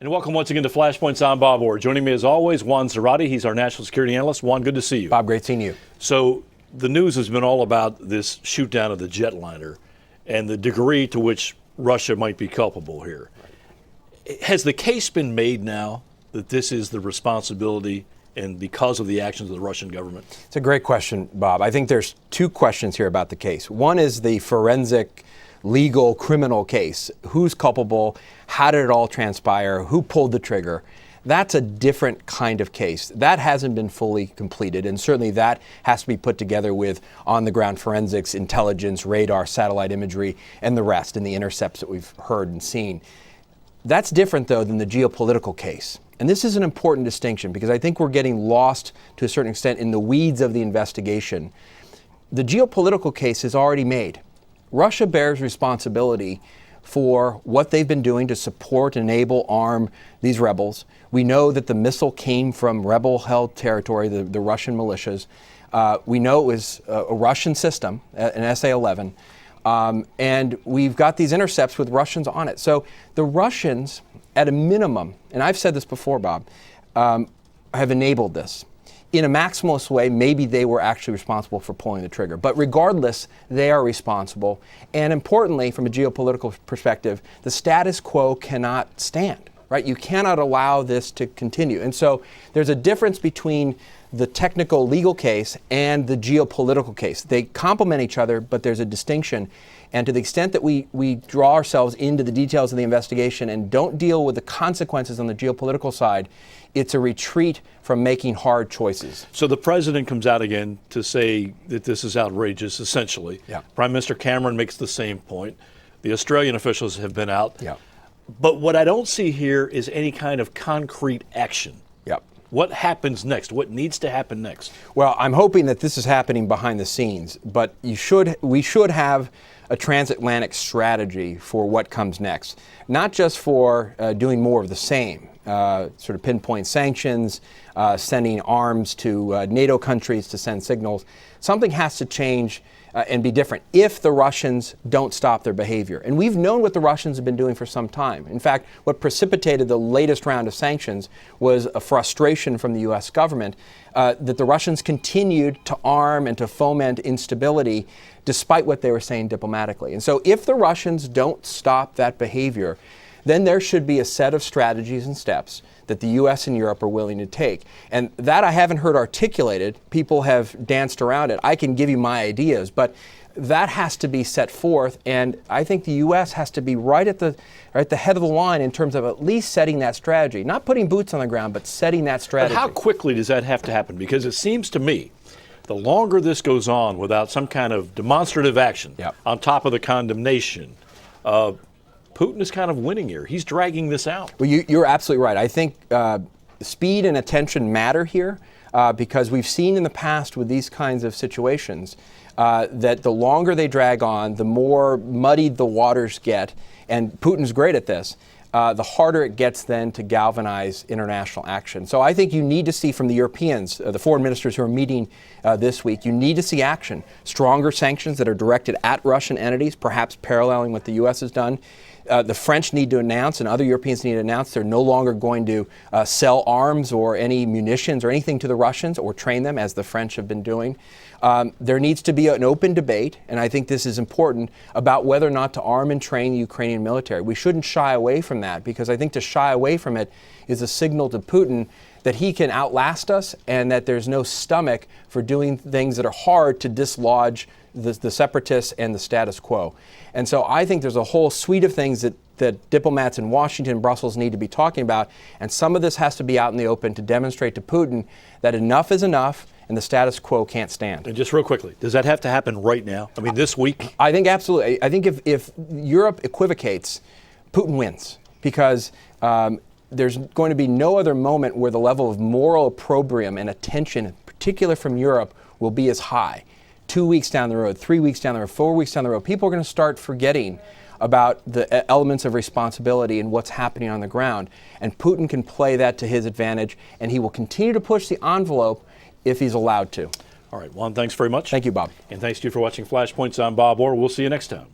And welcome once again to Flashpoints. I'm Bob Orr. Joining me as always, Juan Zarate. He's our national security analyst. Juan, good to see you. Bob, great seeing you. So the news has been all about this shoot down of the jetliner and the degree to which Russia might be culpable here. Has the case been made now that this is the responsibility and because of the actions of the Russian government? It's a great question, Bob. I think there's two questions here about the case. One is the forensic, legal, criminal case. Who's culpable? How did it all transpire? Who pulled the trigger? That's a different kind of case. That hasn't been fully completed, and certainly that has to be put together with on-the-ground forensics, intelligence, radar, satellite imagery, and the rest, and the intercepts that we've heard and seen. That's different, though, than the geopolitical case. And this is an important distinction because I think we're getting lost to a certain extent in the weeds of the investigation. The geopolitical case is already made. Russia bears responsibility for what they've been doing to support, enable, arm these rebels. We know that the missile came from rebel-held territory, the Russian militias. We know it was a Russian system, an SA-11. And we've got these intercepts with Russians on it. So the Russians, at a minimum, and I've said this before, Bob, have enabled this. In a maximalist way, maybe they were actually responsible for pulling the trigger. But regardless, they are responsible. And importantly, from a geopolitical perspective, the status quo cannot stand, right? You cannot allow this to continue. And so there's a difference between the technical legal case and the geopolitical case. They complement each other, but there's a distinction. And to the extent that we draw ourselves into the details of the investigation and don't deal with the consequences on the geopolitical side, it's a retreat from making hard choices. So the president comes out again to say that this is outrageous, essentially. Yeah. Prime Minister Cameron makes the same point. The Australian officials have been out. Yeah. But what I don't see here is any kind of concrete action. Yep. What happens next? What needs to happen next? Well, I'm hoping that this is happening behind the scenes, but we should have a transatlantic strategy for what comes next, not just for doing more of the same, sort of pinpoint sanctions, sending arms to NATO countries to send signals. Something has to change and be different if the Russians don't stop their behavior. And we've known what the Russians have been doing for some time. In fact, what precipitated the latest round of sanctions was a frustration from the U.S. government that the Russians continued to arm and to foment instability despite what they were saying diplomatically. And so if the Russians don't stop that behavior, then there should be a set of strategies and steps that the U.S. and Europe are willing to take. And that I haven't heard articulated. People have danced around it. I can give you my ideas, but that has to be set forth, and I think the U.S. has to be right at the head of the line in terms of at least setting that strategy. Not putting boots on the ground, but setting that strategy. But how quickly does that have to happen? Because it seems to me the longer this goes on without some kind of demonstrative action on top of the condemnation, Putin is kind of winning here. He's dragging this out. Well, you're absolutely right. I think speed and attention matter here because we've seen in the past with these kinds of situations that the longer they drag on, the more muddied the waters get. And Putin's great at this. The harder it gets then to galvanize international action. So I think you need to see from the Europeans, the foreign ministers who are meeting this week, you need to see action. Stronger sanctions that are directed at Russian entities, perhaps paralleling what the U.S. has done. The French need to announce, and other Europeans need to announce, they're no longer going to sell arms or any munitions or anything to the Russians or train them, as the French have been doing. There needs to be an open debate, and I think this is important, about whether or not to arm and train the Ukrainian military. We shouldn't shy away from that, because I think to shy away from it is a signal to Putin that he can outlast us and that there's no stomach for doing things that are hard to dislodge the separatists and the status quo. And so I think there's a whole suite of things that diplomats in Washington and Brussels need to be talking about, and some of this has to be out in the open to demonstrate to Putin that enough is enough and the status quo can't stand. And just real quickly, does that have to happen right now? I mean, this week? I think absolutely. I think if Europe equivocates, Putin wins, because there's going to be no other moment where the level of moral opprobrium and attention, in particular from Europe, will be as high. 2 weeks down the road, 3 weeks down the road, 4 weeks down the road, people are going to start forgetting about the elements of responsibility and what's happening on the ground. And Putin can play that to his advantage, and he will continue to push the envelope if he's allowed to. All right, Juan, thanks very much. Thank you, Bob. And thanks to you for watching Flashpoints. I'm Bob Orr. We'll see you next time.